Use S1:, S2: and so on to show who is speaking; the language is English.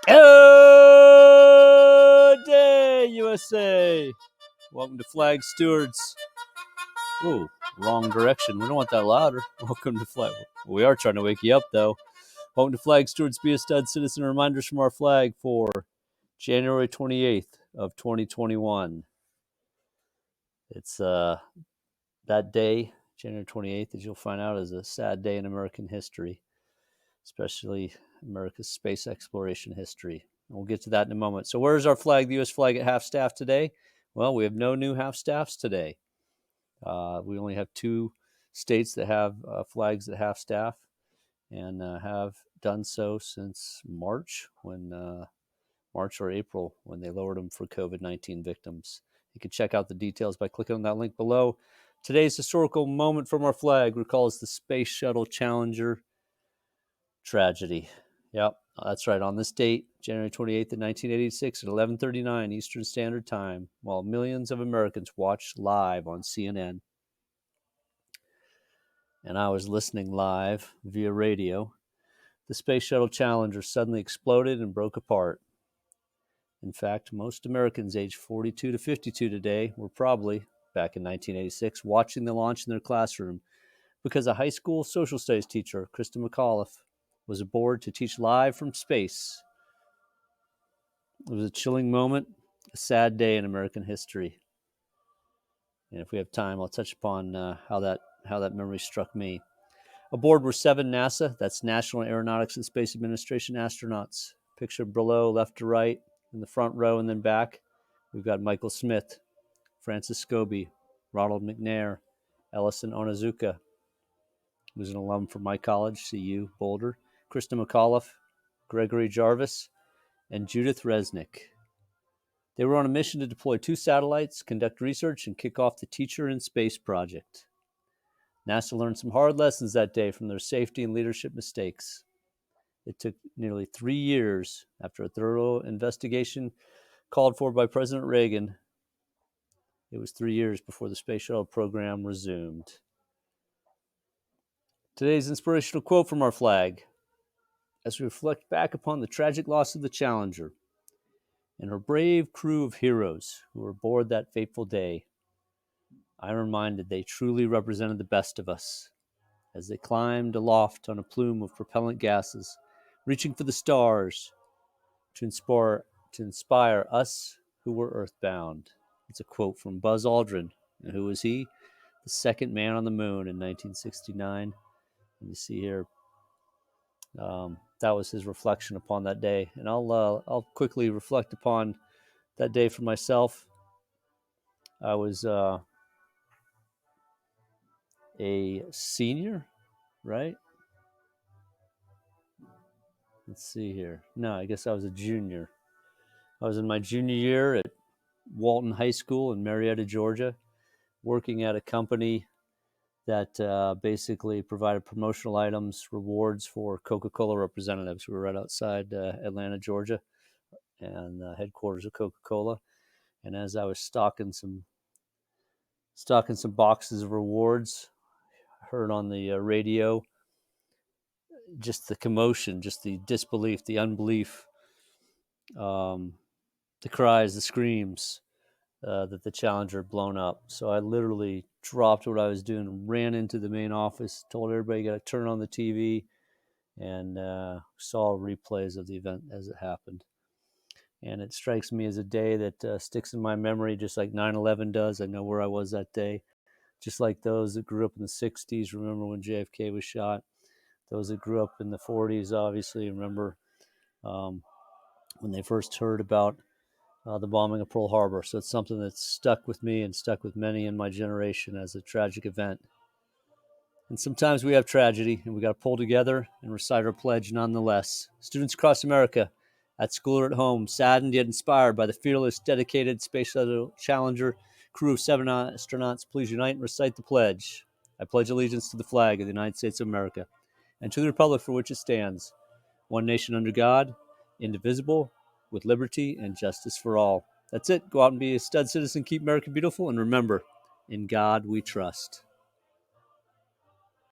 S1: Oh, day, USA. Welcome to Flag Stewards. Ooh, wrong direction. We don't want that louder. Welcome to Flag. We are trying to wake you up, though. Welcome to Flag Stewards. Be a stud citizen. Reminders from our flag for January 28th of 2021. It's that day, January 28th, as you'll find out, is a sad day in American history, especially America's space exploration history. We'll get to that in a moment. So where's our flag, the U.S. flag at half-staff today? Well, we have no new half-staffs today. We only have two states that have flags at half-staff and have done so since March or April, when they lowered them for COVID-19 victims. You can check out the details by clicking on that link below. Today's historical moment from our flag recalls the Space Shuttle Challenger tragedy. Yep, that's right. On this date, January 28th, 1986, at 11:39 Eastern Standard Time, while millions of Americans watched live on CNN, and I was listening live via radio, the Space Shuttle Challenger suddenly exploded and broke apart. In fact, most Americans aged 42 to 52 today were probably, back in 1986, watching the launch in their classroom because a high school social studies teacher, Krista McAuliffe, was aboard to teach live from space. It was a chilling moment, a sad day in American history. And if we have time, I'll touch upon how that memory struck me. Aboard were 7 NASA, that's National Aeronautics and Space Administration astronauts. Pictured below, left to right, in the front row and then back, we've got Michael Smith, Francis Scobie, Ronald McNair, Ellison Onizuka, who's an alum from my college, CU Boulder, Krista McAuliffe, Gregory Jarvis, and Judith Resnick. They were on a mission to deploy 2 satellites, conduct research, and kick off the Teacher in Space project. NASA learned some hard lessons that day from their safety and leadership mistakes. It took nearly 3 years after a thorough investigation called for by President Reagan. It was 3 years before the Space Shuttle program resumed. Today's inspirational quote from our flag, as we reflect back upon the tragic loss of the Challenger and her brave crew of heroes who were aboard that fateful day, I'm reminded they truly represented the best of us as they climbed aloft on a plume of propellant gases, reaching for the stars to inspire us who were earthbound. It's a quote from Buzz Aldrin. And who was he? The second man on the moon in 1969. And you see here, that was his reflection upon that day. And I'll quickly reflect upon that day for myself. I was a senior, right? Let's see here. No, I guess I was a junior. I was in my junior year at Walton High School in Marietta, Georgia, working at a company that basically provided promotional items, rewards for Coca-Cola representatives. We were right outside Atlanta, Georgia, and headquarters of Coca-Cola. And as I was stocking some boxes of rewards, I heard on the radio just the commotion, just the disbelief, the unbelief, the cries, the screams that the Challenger had blown up. So I literally dropped what I was doing, ran into the main office, told everybody you got to turn on the TV, and saw replays of the event as it happened. And it strikes me as a day that sticks in my memory, just like 9/11 does. I know where I was that day. Just like those that grew up in the 60s, remember when JFK was shot. Those that grew up in the 40s, obviously, remember when they first heard about the bombing of Pearl Harbor. So it's something that's stuck with me and stuck with many in my generation as a tragic event. And sometimes we have tragedy, and we got to pull together and recite our pledge nonetheless. Students across America, at school or at home, saddened yet inspired by the fearless, dedicated Space Shuttle Challenger crew of 7 astronauts, please unite and recite the pledge. I pledge allegiance to the flag of the United States of America and to the republic for which it stands, one nation under God, indivisible, with liberty and justice for all. That's it. Go out and be a stud citizen. Keep America beautiful. And remember, in God we trust.